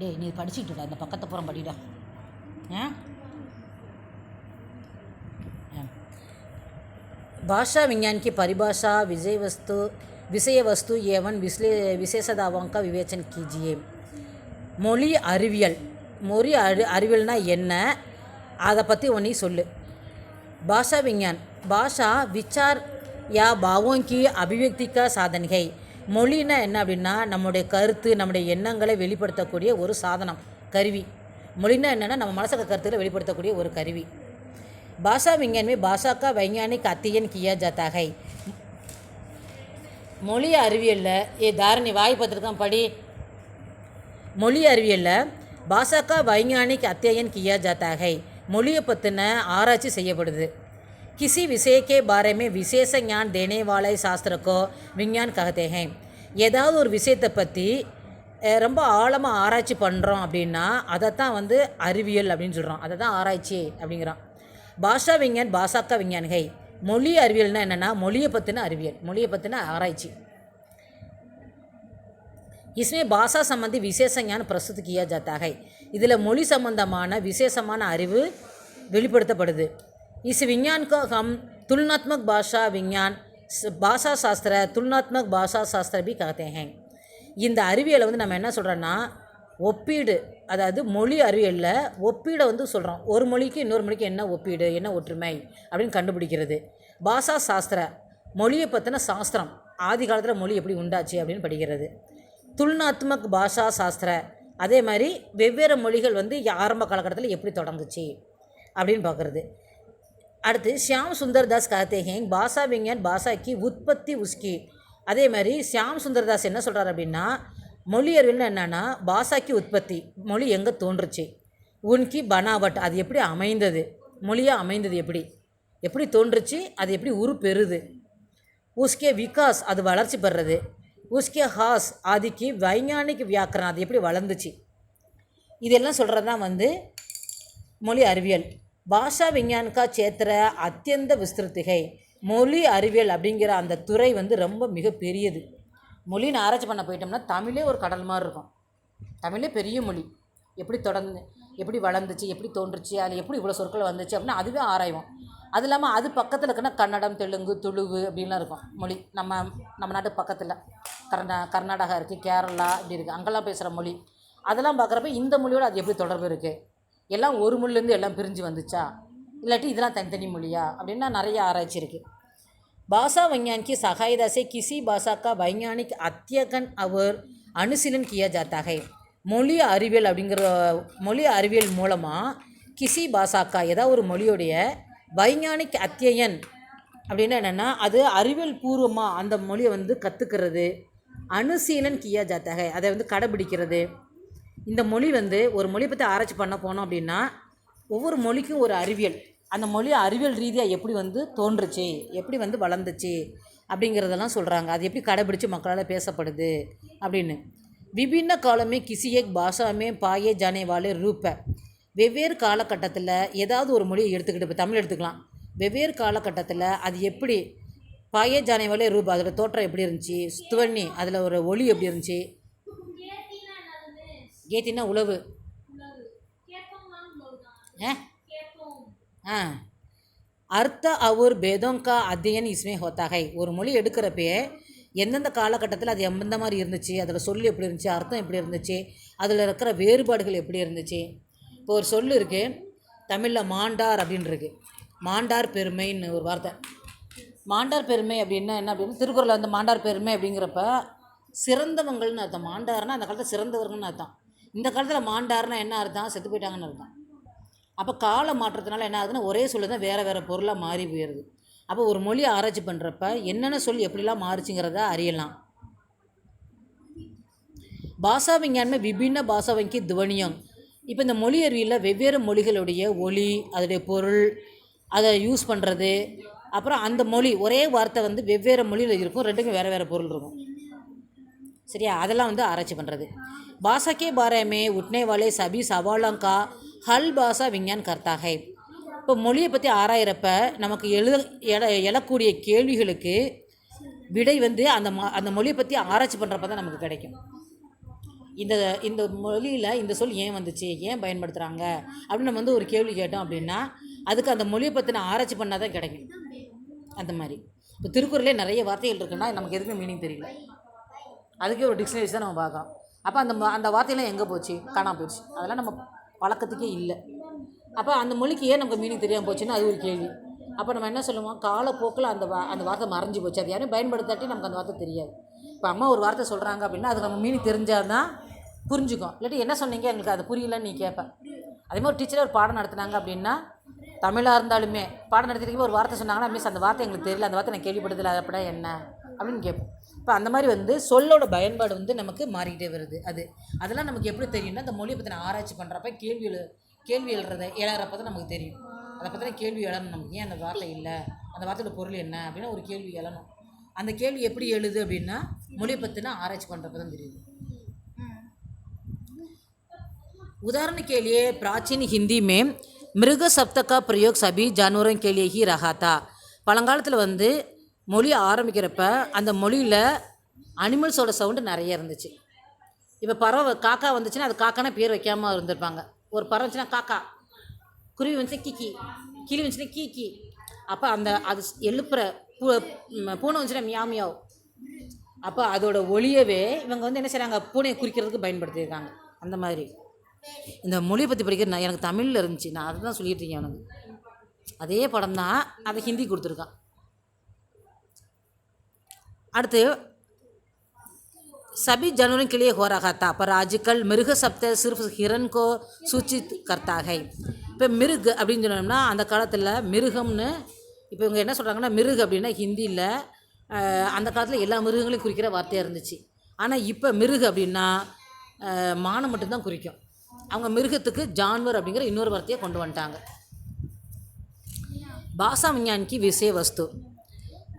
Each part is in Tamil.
டேய் நீ படிச்சுட்டுடா, இந்த பக்கத்தை புறம் படிடா. भाषा विज्ञान की परिभाषा विषय वस्तु एवं विशेषताओं का विवेचन कीजिए. மொழி அறிவியல்னா என்ன, அதை பற்றி ஒன்று சொல்லு. भाषा विज्ञान भाषा विचार या भावों की अभिव्यक्ति का साधन है. மொழின்னா என்ன அப்படின்னா நம்முடைய கருத்து நம்முடைய எண்ணங்களை வெளிப்படுத்தக்கூடிய ஒரு சாதனம், கருவி. மொழின்னா என்னென்னா நம்ம மனசுக்கு கருத்துக்களை வெளிப்படுத்தக்கூடிய ஒரு கருவி. भाषा विज्ञान में भाषा का वैज्ञानिक अध्ययन किया जाता है. மொழி அறிவியலில் தாரணி வாய் பத்திரிக்கான் படி. மொழி அறிவியலில் भाषा का वैज्ञानिक अध्ययन किया जाता है. மொழியை பற்றின ஆராய்ச்சி செய்யப்படுது. किसी विषय के बारे में विशेष ज्ञान देने वाले शास्त्र को विज्ञान कहते हैं. ஏதாவது ஒரு விஷயத்தை பற்றி ரொம்ப ஆழமாக ஆராய்ச்சி பண்ணுறோம் அப்படின்னா அதைத்தான் அறிவியல் அப்படின்னு சொல்கிறோம், அதை தான் ஆராய்ச்சி அப்படிங்கிறோம். भाषा विज्ञान भाषा का विज्ञान है. மொழி அறிவியல்னா என்னென்னா மொழியை பற்றின அறிவியல், மொழியை பற்றின ஆராய்ச்சி. इसमें भाषा संबंधी विशेष ज्ञान प्रस्तुत किया जाता है. இதில் மொழி சம்பந்தமான விசேஷமான அறிவு வெளிப்படுத்தப்படுது. इस विज्ञान को हम तुलनात्मक भाषा विज्ञान भाषा शास्त्र तुलनात्मक भाषा शास्त्र भी कहते हैं. இந்த அறிவியலை நம்ம என்ன சொல்கிறோன்னா ஒப்பீடு, அதாவது மொழி அறிவியலில் ஒப்பீடை சொல்கிறோம். ஒரு மொழிக்கு இன்னொரு மொழிக்கு என்ன ஒப்பீடு என்ன ஒற்றுமை அப்படின்னு கண்டுபிடிக்கிறது. பாஷா சாஸ்திர மொழியை பற்றின சாஸ்திரம், ஆதி காலத்தில் மொழி எப்படி உண்டாச்சு அப்படின்னு படிக்கிறது. துல்னாத்மக் பாஷா சாஸ்திர அதே மாதிரி வெவ்வேறு மொழிகள் ஆரம்ப காலகட்டத்தில் எப்படி தொடங்குச்சு அப்படின்னு பார்க்குறது. அடுத்து ஷியாம் சுந்தர் தாஸ் कहते हैं பாஷா விஞ்ஞான் பாஷா கி உற்பத்தி உஸ்கி. அதே மாதிரி ஷியாம் சுந்தர் தாஸ் என்ன சொல்கிறார் அப்படின்னா மொழி அறிவியல்னு என்னென்னா பாஷாக்கி உற்பத்தி, மொழி எங்கே தோன்றுச்சு, உன்கி பனாவட் அது எப்படி அமைந்தது, மொழியாக அமைந்தது எப்படி தோன்றுச்சு, அது எப்படி உருப்பெறுது, உஸ்கே விகாஸ் அது வளர்ச்சி பெறுறது, உஸ்கே ஹாஸ் ஆதிக்கு வைஞானிக் வியாக்கரணம் அது எப்படி வளர்ந்துச்சு, இதெல்லாம் சொல்கிறது தான் மொழி அறிவியல். பாஷா விஞ்ஞான்கா சேத்திர அத்தியந்த விஸ்திருத்திகை. மொழி அறிவியல் அப்படிங்கிற அந்த துறை ரொம்ப மிக பெரியது. மொழின்னு ஆராய்ச்சி பண்ண போயிட்டோம்னா தமிழே ஒரு கடல் மாதிரி இருக்கும். தமிழே பெரிய மொழி, எப்படி வளர்ந்துச்சு, எப்படி தோன்றுச்சு, அதில் எப்படி இவ்வளோ சொற்கள் வந்துச்சு அப்படின்னா அதுவே ஆராய்வோம். அது இல்லாமல் அது பக்கத்தில் இருக்குன்னா கன்னடம் தெலுங்கு துளுவு அப்படின்லாம் இருக்கும் மொழி. நம்ம நாட்டு பக்கத்தில் கர்நாடகா இருக்குது, கேரளா இப்படி இருக்குது, அங்கெல்லாம் பேசுகிற மொழி. அதெல்லாம் பார்க்குறப்ப இந்த மொழியோடு அது எப்படி தொடர்பு இருக்குது, எல்லாம் ஒரு மொழிலேருந்து எல்லாம் பிரிஞ்சு வந்துச்சா இல்லாட்டி இதெல்லாம் தனித்தனி மொழியா அப்படின்னா நிறைய ஆராய்ச்சி இருக்குது. भाषा विज्ञान की सहायता से किसी भाषा का वैज्ञानिक अध्ययन और अनुशीलन किया जाता है. மொழி அறிவியல் அப்படிங்கிற மொழி அறிவியல் மூலமாக கிசி பாஷாக்கா ஏதாவது ஒரு மொழியோடைய வைஞானிக் அத்தியன் அப்படின்னா என்னென்னா அது அறிவியல் பூர்வமாக அந்த மொழியை கற்றுக்கிறது. அனுசீலன் கியா ஜாத்தா ஹை அதை கடைபிடிக்கிறது. இந்த மொழி ஒரு மொழி பற்றி ஆராய்ச்சி பண்ண போனோம் அப்படின்னா ஒவ்வொரு மொழிக்கும் ஒரு அறிவியல், அந்த மொழி அறிவியல் ரீதியாக எப்படி தோன்றுச்சு, எப்படி வளர்ந்துச்சு அப்படிங்கிறதெல்லாம் சொல்கிறாங்க. அது எப்படி கடைபிடிச்சு மக்களால் பேசப்படுது அப்படின்னு. விபின்ன காலமே கிசி ஏக் பாஷாமே பாயே ஜானே வாலே ரூப. வெவ்வேறு காலகட்டத்தில் ஏதாவது ஒரு மொழியை எடுத்துக்கிட்டு இப்போ தமிழ் எடுத்துக்கலாம். வெவ்வேறு காலகட்டத்தில் அது எப்படி பாயே ஜானே வாலே ரூப அதோட தோற்றம் எப்படி இருந்துச்சு, துவனி அதில் ஒரு ஒளி எப்படி இருந்துச்சு, கேத்தின்னா உழவு அர்த்த और भेदों का अध्ययन इसमें होता है. ஒரு மொழி எடுக்கிறப்பே எந்தெந்த காலகட்டத்தில் அது எந்த மாதிரி இருந்துச்சு, அதில் சொல் எப்படி இருந்துச்சு, அர்த்தம் எப்படி இருந்துச்சு, அதில் இருக்கிற வேறுபாடுகள் எப்படி இருந்துச்சு. இப்போ ஒரு சொல் இருக்குது தமிழில் மாண்டார் அப்படின்னு இருக்குது. மாண்டார் பெருமைன்னு ஒரு வார்த்தை. மாண்டார் பெருமை அப்படின்னா என்ன அப்படின்னா திருக்குறளில் மாண்டார் பெருமை அப்படிங்கிறப்ப சிறந்தவங்கள்னு அர்த்தம். மாண்டார்னா அந்த காலத்தில் சிறந்தவர்கள்னு அர்த்தம். இந்த காலத்தில் மாண்டார்னா என்ன அர்த்தம், செத்து போயிட்டாங்கன்னு அர்த்தம். அப்போ கால மாற்றத்தினால என்ன ஆகுதுன்னா ஒரே சொல்லு தான் வேறு பொருளாக மாறி போயிடுது. அப்போ ஒரு மொழியை ஆராய்ச்சி பண்ணுறப்ப என்னென்ன சொல் எப்படிலாம் மாறுச்சுங்கிறத அறியலாம். பாஷா விஞ்ஞானமே விபின்ன பாஷாவங்கி துவனியம். இப்போ இந்த மொழி அறிவியலில் வெவ்வேறு மொழிகளுடைய ஒலி, அதோடைய பொருள், அதை யூஸ் பண்ணுறது, அப்புறம் அந்த மொழி ஒரே வார்த்தை வெவ்வேறு மொழியில் இருக்கும், ரெண்டுக்கும் வேறு பொருள் இருக்கும். சரியா, அதெல்லாம் ஆராய்ச்சி பண்ணுறது. भाषा के बारे में उठने वाले सभी सवालों का हल भाषा विज्ञान करता है. இப்போ மொழியை பற்றி ஆராயிறப்ப நமக்கு எழக்கூடிய கேள்விகளுக்கு விடை அந்த மொழியை பற்றி ஆராய்ச்சி பண்ணுறப்ப தான் நமக்கு கிடைக்கும். இந்த இந்த மொழியில் இந்த சொல் ஏன் வந்துச்சு, ஏன் பயன்படுத்துகிறாங்க அப்படின்னு நம்ம வந்து ஒரு கேள்வி கேட்டோம் அப்படின்னா அதுக்கு அந்த மொழியை பற்றின ஆராய்ச்சி பண்ணால் தான் கிடைக்கும். அந்த மாதிரி இப்போ திருக்குறளே நிறைய வார்த்தைகள் இருக்குன்னா நமக்கு எதுவுமே மீனிங் தெரியல, அதுக்கே ஒரு டிக்ஷனரிஸ் தான் நம்ம பார்க்கலாம். அப்போ அந்த வார்த்தையெல்லாம் எங்கே போச்சு, காணாம போயிடுச்சு, அதெல்லாம் நம்ம பழக்கத்துக்கே இல்லை. அப்போ அந்த மொழிக்கு ஏன் நமக்கு மீனிங் தெரியாமல் போச்சுன்னா அது ஒரு கேள்வி. அப்போ நம்ம என்ன சொல்லுவோம், காலப்போக்கில் அந்த வார்த்தை மறைஞ்சு போச்சு, அது யாரும் பயன்படுத்தாட்டி நமக்கு அந்த வார்த்தை தெரியாது. இப்போ அம்மா ஒரு வார்த்தை சொல்கிறாங்க அப்படின்னா அதுக்கு நம்ம மீனிங் தெரிஞ்சால் தான் புரிஞ்சுக்கும். இல்லாட்டி என்ன சொன்னீங்க எங்களுக்கு அது புரியலன்னு நீ கேட்பேன். அதே மாதிரி ஒரு டீச்சராக ஒரு பாடம் நடத்துனாங்க அப்படின்னா தமிழாக இருந்தாலுமே பாடம் நடத்திட்டு ஒரு வார்த்தை சொன்னாங்கன்னா மிஸ் அந்த வார்த்தை எங்களுக்கு தெரியல, அந்த வார்த்தை நான் கேள்விப்பட்டதில்லை, அது அப்படின்னா என்ன அப்படின்னு கேட்போம். இப்போ அந்த மாதிரி வந்து சொல்லோட பயன்பாடு வந்து நமக்கு மாறிக்கிட்டே வருது. அதெல்லாம் நமக்கு எப்படி தெரியும்னா அந்த மொழியை பற்றி நான் ஆராய்ச்சி பண்ணுறப்ப கேள்வி எழுறப்ப தான் நமக்கு தெரியும். அதை பற்றின கேள்வி எழணும். நமக்கு ஏன் அந்த வார்த்தை இல்லை, அந்த வார்த்தையோட பொருள் என்ன அப்படின்னு ஒரு கேள்வி எழணும். அந்த கேள்வி எப்படி எழுது அப்படின்னா மொழியை பற்றினா ஆராய்ச்சி பண்ணுறப்ப தான் தெரியுது. उदाहरण के लिए प्राचीन हिंदी में மிருக சப்த का प्रयोग सभी जानवरों के लिए ही रहा था. பழங்காலத்தில் வந்து மொழி ஆரம்பிக்கிறப்ப அந்த மொழியில் அனிமல்ஸோட சவுண்டு நிறைய இருந்துச்சு. இப்போ பறவை காக்கா வந்துச்சுன்னா அது காக்கானா பேர் வைக்காமல் இருந்திருப்பாங்க. ஒரு பறவை வந்துச்சுன்னா காக்கா, குருவி வந்துச்சுன்னா கிக்கி, கிளி வந்துச்சுன்னா கீக்கி. அப்போ அது எழுப்புற பூனை வந்துச்சுன்னா மியாவ் மியாவ். அப்போ அதோட ஒளியவே இவங்க வந்து என்ன செய்கிறாங்க, பூனையை குறிக்கிறதுக்கு பயன்படுத்தியிருக்காங்க. அந்த மாதிரி இந்த மொழியை பற்றி படிக்கிறது எனக்கு தமிழில் இருந்துச்சு, நான் அதை தான் சொல்லிகிட்டு இருக்கேன். எனக்கு அதே படம் தான் அதை ஹிந்தி கொடுத்துருக்கான். அடுத்து सभी जानवरों के लिए हो रहा था पर आजकल मिर्ग शब्द सिर्फ हिरन को सूचित करता है. இப்போ மிருக் அப்படின்னு சொன்னோம்னா அந்த காலத்தில் மிருகம்னு இப்போ இவங்க என்ன சொல்கிறாங்கன்னா மிருக் அப்படின்னா ஹிந்தியில் அந்த காலத்தில் எல்லா மிருகங்களையும் குறிக்கிற வார்த்தையாக இருந்துச்சு. ஆனால் இப்போ மிருக் அப்படின்னா மானை மட்டும்தான் குறிக்கும். அவங்க மிருகத்துக்கு ஜான்வர் அப்படிங்கிற இன்னொரு வார்த்தையை கொண்டு வந்துட்டாங்க. भाषा विज्ञान की विषय वस्तु.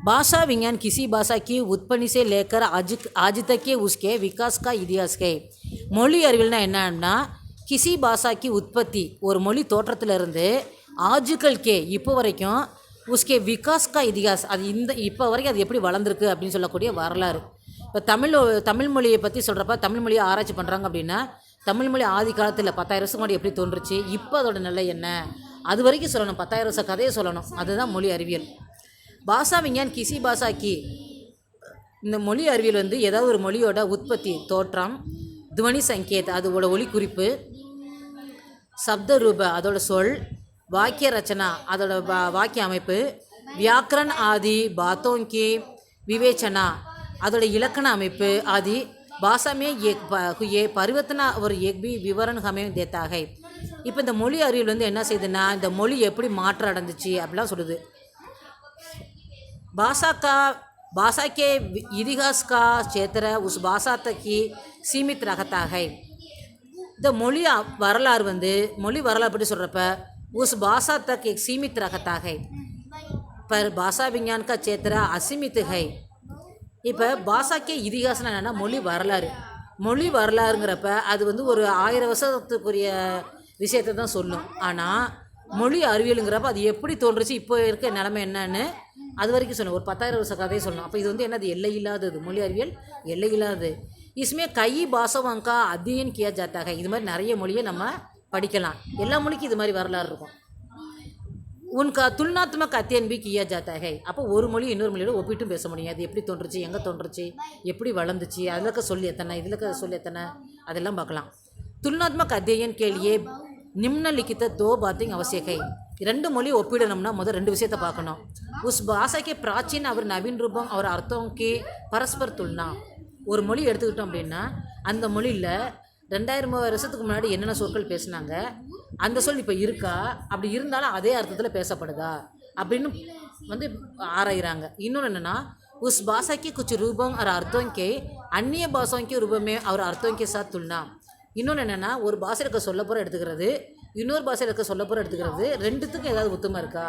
भाषा विज्ञान किसी भाषा की उत्पत्ति से लेकर आज तक के उसके विकास का इतिहास है. மொழி அறிவியல்னா என்னன்னா கிசி பாஷாக்கி உற்பத்தி, ஒரு மொழி தோற்றத்திலிருந்து ஆஜுக்கல் கே இப்போ வரைக்கும் உஸ்கே விகாஸ் கா இதிகாஸ், அது இப்போ வரைக்கும் அது எப்படி வளர்ந்துருக்கு அப்படின்னு சொல்லக்கூடிய வரலாறு. இப்போ தமிழ் மொழியை பற்றி சொல்கிறப்ப தமிழ் மொழியை ஆராய்ச்சி பண்ணுறாங்க அப்படின்னா தமிழ் மொழி ஆதி காலத்தில் 10,000 வருஷம் முன்னாடி எப்படி தோன்றுச்சு, இப்போ அதோட நிலை என்ன, அது வரைக்கும் சொல்லணும். 10,000 வருஷ கதையை சொல்லணும். அதுதான் மொழி அறிவியல். பாஷா விஞ்ஞான் கிசி பாஷாக்கி, இந்த மொழி அறிவியல் வந்து ஏதாவது ஒரு மொழியோட உற்பத்தி தோற்றம், துவனி சங்கேத் அதோட ஒலி குறிப்பு, சப்த ரூப அதோட சொல், வாக்கிய ரச்சனா அதோட வாக்கிய அமைப்பு, வியாக்கரன் ஆதி பாத்தோங்கி விவேச்சனா அதோட இலக்கண அமைப்பு ஆதி. भाषा में ये परिवर्तना और एक भी विवरण हमें देता है. இப்போ இந்த மொழி அறிவியல் வந்து என்ன செய்யுதுன்னா இந்த மொழி எப்படி மாற்றம் அடைஞ்சிச்சு அப்படிலாம் சொல்லுது. भाषा के इतिहास का क्षेत्र उस भाषा तक ही सीमित रहता है. இந்த மொழி வரலாறு வந்து மொழி வரலாறு பற்றி சொல்கிறப்ப उस भाषा तक एक सीमित रहता है पर भाषा विज्ञान का क्षेत्र असीमित है. இப்போ பாஷாக்கே இதிகாசம்னா என்னென்னா மொழி வரலாறுங்கிறப்ப அது வந்து ஒரு 1000 வருஷத்துக்குரிய விஷயத்தை தான் சொல்லும். ஆனால் மொழி அறிவியலுங்கிறப்ப அது எப்படி தோன்றுச்சு, இப்போ இருக்க நிலைமை என்னன்னு அது வரைக்கும் சொல்லணும். ஒரு 10,000 வருஷ கதையை சொல்லணும். அப்போ இது வந்து என்னது, எல்லை இல்லாதது. மொழி அறிவியல் எல்லை இல்லாதது. इसमें कई भाषाओं का अध्ययन किया जाता है. இது மாதிரி நிறைய மொழியை நம்ம படிக்கலாம். எல்லா மொழிக்கும் இது மாதிரி வரலாறு இருக்கும். உன்கா துல்னாத்மக் அத்தியன் பி கியா ஜாத்தா ஹை. அப்போ ஒரு மொழி இன்னொரு மொழியோட ஒப்பிட்டும் பேச முடியும். அது எப்படி தோன்றுச்சு, எங்கே தோன்றுச்சு, எப்படி வளர்ந்துச்சு, அதில் சொல்லி எத்தனை, இதில் சொல்லி எத்தனை, அதெல்லாம் பார்க்கலாம். துல்னாத்மக் அத்தியன் கேள்வியே நிம்னலிখিত दो बातें आवश्यक है. ரெண்டு மொழி ஒப்பிடணும்னா முதல் 2 விஷயத்தை பார்க்கணும். உஸ் பாஷாக்கே பிராச்சீன் அவர் நவீன் ரூபம் அவர் அர்த்தோங்கே பரஸ்பர் துல்னா. ஒரு மொழி எடுத்துக்கிட்டோம் அப்படின்னா அந்த மொழியில் 2000-3000 வருஷத்துக்கு முன்னாடி என்னென்ன சொற்கள் பேசுனாங்க, அந்த சொல் இப்போ இருக்கா, அப்படி இருந்தாலும் அதே அர்த்தத்தில் பேசப்படுதா அப்படின்னு வந்து ஆராயிறாங்க. இன்னொன்று என்னென்னா உஸ் பாஷாக்கி குछ ரூபம் और अर्थों के अन्य भाषाओं के रूप में और अर्थों के साथ तुलना. இன்னொன்று என்னென்னா ஒரு பாஷையில் இருக்க சொல்லப்போகிற எடுத்துக்கிறது, இன்னொரு பாஷையில் இருக்க சொல்லப்போகிற எடுத்துக்கிறது, ரெண்டுத்துக்கும் ஏதாவது ஒத்துமை இருக்கா,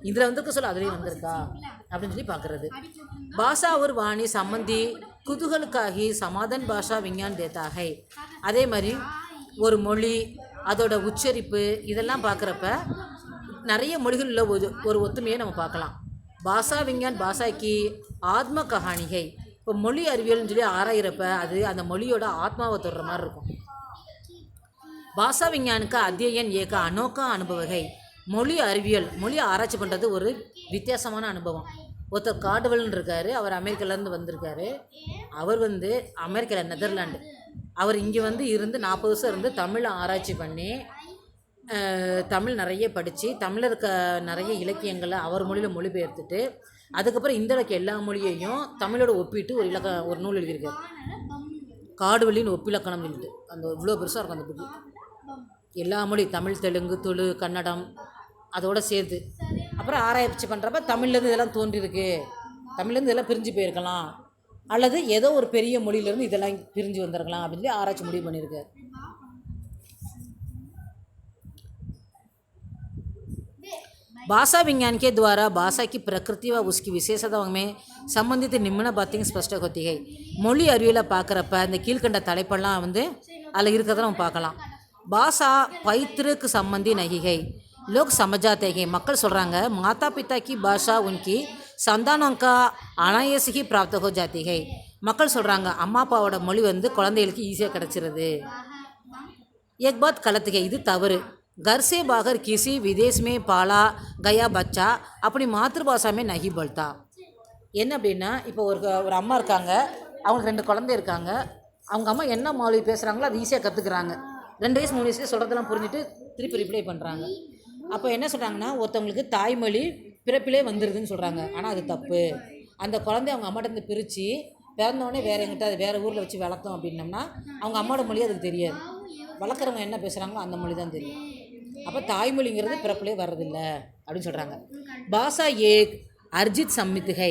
இதில் வந்திருக்க சொல்ல அதுலேயும் வந்திருக்கா அப்படின்னு சொல்லி பார்க்குறது. பாஷா ஒரு வாணி சம்பந்தி குதூகலுக்காகி சமாதன் பாஷா விஞ்ஞான் தேத்தா ஹை. அதே மாதிரி ஒரு மொழி அதோட உச்சரிப்பு இதெல்லாம் பார்க்குறப்ப நிறைய மொழிகளில் ஒரு ஒத்துமையை நம்ம பார்க்கலாம். பாஷா விஞ்ஞான் பாஷாக்கி ஆத்ம கஹானிகை. இப்போ மொழி அறிவியல்னு சொல்லி ஆராயிறப்ப அது அந்த மொழியோட ஆத்மாவை தொடுற மாதிரி இருக்கும். பாஷா விஞ்ஞானுக்கு அத்தியன் ஏக அனோக்கா அனுபவகை. மொழி அறிவியல், மொழி ஆராய்ச்சி பண்ணுறது ஒரு வித்தியாசமான அனுபவம். ஒருத்தர் கார்டுவெல்னு இருக்கார், அவர் அமெரிக்காவிலேருந்து வந்திருக்காரு. அவர் அமெரிக்காவில் நெதர்லாண்டு. அவர் இங்கே இருந்து 40 வருஷம் இருந்து தமிழை ஆராய்ச்சி பண்ணி தமிழ் நிறைய படித்து தமிழில் இருக்க நிறைய இலக்கியங்களை அவர் மொழியில் மொழிபெயர்த்துட்டு அதுக்கப்புறம் இந்த இருக்க எல்லா மொழியையும் தமிழோட ஒப்பிட்டு ஒரு நூல் எழுதியிருக்காரு. காடுவெளின்னு ஒப்பிலக்கணம் சொல்லிட்டு அந்த இவ்வளோ பெருசாக இருக்கும் அந்த புக்கு. எல்லா மொழி தமிழ், தெலுங்கு, துளு, கன்னடம் அதோடு சேர்த்து அப்புறம் ஆராய்ச்சி பண்ணுறப்ப தமிழ்லேருந்து இதெல்லாம் தோன்றியிருக்கு, தமிழ்லேருந்து இதெல்லாம் பிரிஞ்சு போயிருக்கலாம், அல்லது ஏதோ ஒரு பெரிய மொழியிலேருந்து இதெல்லாம் பிரிஞ்சு வந்திருக்கலாம் அப்படின்னு சொல்லி ஆராய்ச்சி முடிவு பண்ணியிருக்காரு. भाषा विज्ञान के द्वारा भाषा की प्रकृति व उसकी विशेषताओं में संबंधित निम्न बातें स्पष्ट होती है. மொழி அறிவியலை பார்க்குறப்ப இந்த கீழ்கண்ட தலைப்பெல்லாம் அதில் இருக்கிறத நம்ம பார்க்கலாம். பாஷா பைத்திருக்கு சம்பந்தி நகிகை லோக் சமஜாத்தேகை. மக்கள் சொல்கிறாங்க மாதா பிதா கி பாஷா உன்கி சந்தானோங்கா அனாயசிகி பிராப்த ஹோ ஜாத்திகை. மக்கள் சொல்கிறாங்க அம்மா அப்பாவோட மொழி குழந்தைகளுக்கு ஈஸியாக கிடச்சிருது. एक बात गलत है, இது தவறு. घर से बाहर किसी विदेश में पाला गया बच्चा अपनी मातृभाषा में नहीं बोलता. என்ன அப்படின்னா இப்போ ஒரு அம்மா இருக்காங்க, அவங்களுக்கு 2 குழந்தை இருக்காங்க. அவங்க அம்மா என்ன மொழி பேசுகிறாங்களோ அது ஈஸியாக கற்றுக்குறாங்க. 2 வயசு 3 வயசுலேயே சொல்கிறதெல்லாம் புரிஞ்சுட்டு திருப்பி ரிப்ளை பண்ணுறாங்க. அப்போ என்ன சொல்கிறாங்கன்னா ஒருத்தவங்களுக்கு தாய்மொழி பிறப்பிலே வந்துடுதுன்னு சொல்கிறாங்க. ஆனால் அது தப்பு. அந்த குழந்தை அவங்க அம்மாட்டேருந்து பிரித்து பிறந்தோடனே வேறு ஊரில் வச்சு வளர்த்தோம் அப்படின்னம்னா அவங்க அம்மாவோட மொழி அதுக்கு தெரியாது. வளர்க்குறவங்க என்ன பேசுகிறாங்களோ அந்த மொழி தான் தெரியும். அப்போ தாய்மொழிங்கிறது பிறப்பிலே வர்றதில்லை அப்படின்னு சொல்கிறாங்க. பாஷா ஏக் அர்ஜித் சம்மித் है.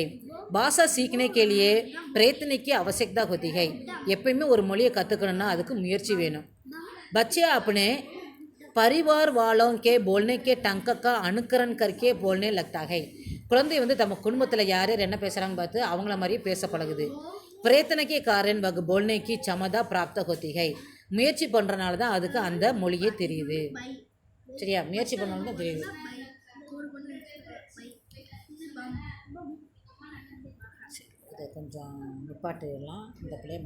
பாஷா सीखने के लिए प्रयत्न की आवश्यकता होती है. எப்பயுமே ஒரு மொழியை கற்றுக்கணுன்னா அதுக்கு முயற்சி வேணும். बच्चे अपने परिवार वालों के बोलने के ढंग का अनुकरण करके बोलने लगता है. குழந்தை நம்ம குடும்பத்தில் யார் யார் என்ன பேசுகிறாங்கன்னு பார்த்து அவங்கள மாதிரியே பேச பழகுது. प्रयत्न के कारण वह बोलने की क्षमता प्राप्त होती है. முயற்சி பண்ணுறனால தான் அதுக்கு அந்த மொழியே தெரியுது. சரியா, முயற்சி பண்ணாலும் தான் தெரியுது. இதை கொஞ்சம் நிப்பாட்டிடலாம். இந்த பிள்ளைய